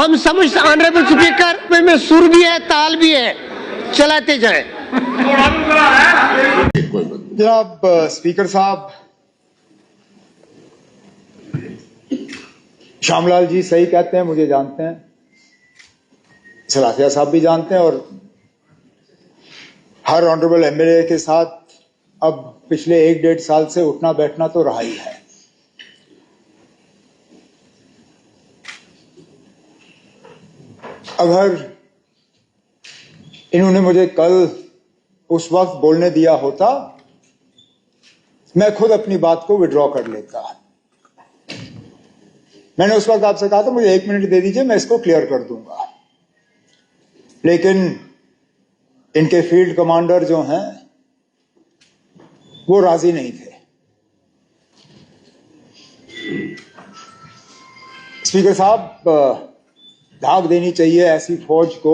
हम समझ honourable speaker में सुर भी है, ताल भी है, चलाते जाए। जनाब स्पीकर साहब, श्यामलाल जी सही कहते हैं, मुझे जानते हैं, सलाफिया साहब भी जानते हैं, और हर ऑनरेबल एमएलए के साथ अब पिछले 1-1.5 साल से उठना बैठना तो रहा ही है। अगर इन्होंने मुझे कल उस वक्त बोलने दिया होता, मैं खुद अपनी बात को विड्रॉ कर लेता। मैंने उस वक्त आपसे कहा था मुझे 1 मिनट दे दीजिए, मैं इसको क्लियर कर दूंगा। लेकिन इनके फील्ड कमांडर जो हैं वो राजी नहीं थे। स्पीकर साहब, धाक देनी चाहिए ऐसी फौज को।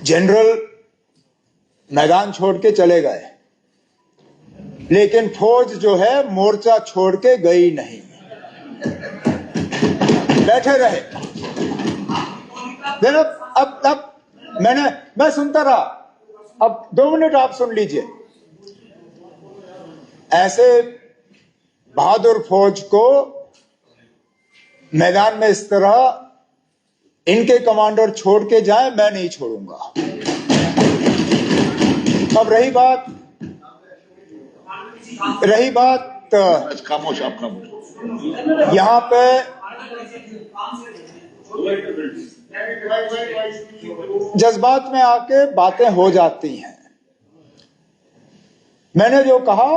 जनरल मैदान छोड़ के चले गए, लेकिन फौज जो है मोर्चा छोड़ के गई नहीं, बैठे रहे। अब मैं सुनता रहा, अब 2 मिनट आप सुन लीजिए। ऐसे बहादुर फौज को मैदान में इस तरह इनके कमांडर छोड़ के जाए, मैं नहीं छोड़ूंगा। अब रही बात खामोश, आप खामोश। यहां पे जज्बात में आके बातें हो जाती हैं। मैंने जो कहा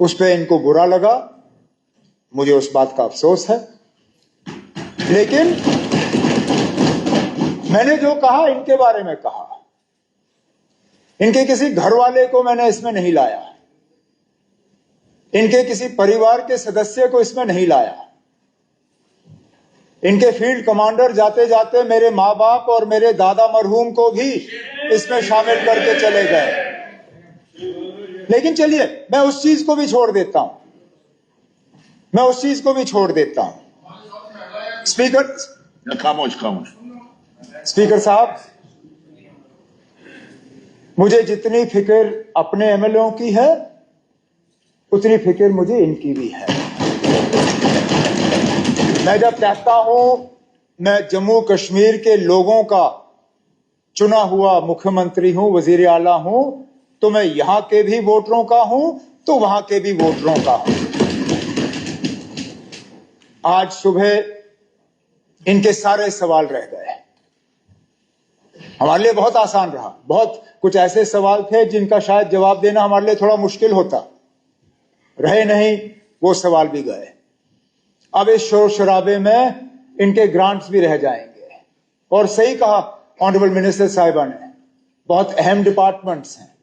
उस पे इनको बुरा लगा, मुझे उस बात का अफसोस है। लेकिन मैंने जो कहा इनके बारे में कहा, इनके किसी घर वाले को मैंने इसमें नहीं लाया, इनके किसी परिवार के सदस्य को इसमें नहीं लाया। इनके फील्ड कमांडर जाते जाते मेरे मां बाप और मेरे दादा मरहूम को भी इसमें शामिल करके चले गए। लेकिन चलिए, मैं उस चीज को भी छोड़ देता हूं, स्पीकर खामोश। स्पीकर साहब, मुझे जितनी फिक्र अपने एमएलए की है उतनी फिक्र मुझे इनकी भी है। मैं जब कहता हूं मैं जम्मू कश्मीर के लोगों का चुना हुआ मुख्यमंत्री हूं, वजीर आला हूं, तो मैं यहां के भी वोटरों का हूं तो वहां के भी वोटरों का हूं। आज सुबह इनके सारे सवाल रह गए। हमारे लिए बहुत आसान रहा। बहुत कुछ ऐसे सवाल थे जिनका शायद जवाब देना हमारे लिए थोड़ा मुश्किल होता, रहे नहीं, वो सवाल भी गए। अब इस शोर शराबे में इनके ग्रांट्स भी रह जाएंगे। और सही कहा ऑनरेबल मिनिस्टर साहिबा ने, बहुत अहम डिपार्टमेंट्स हैं,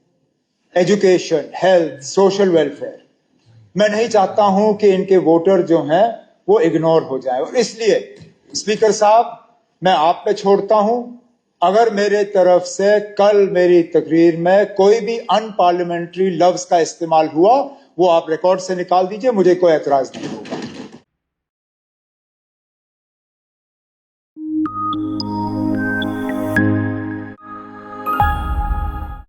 एजुकेशन, हेल्थ, सोशल वेलफेयर। मैं नहीं चाहता हूं कि इनके वोटर जो हैं वो इग्नोर हो जाए। और इसलिए स्पीकर साहब, मैं आप पे छोड़ता हूं, अगर मेरे तरफ से कल मेरी तकरीर में कोई भी अनपार्लियामेंट्री लफ्ज का इस्तेमाल हुआ, वो आप रिकॉर्ड से निकाल दीजिए, मुझे कोई एतराज नहीं होगा।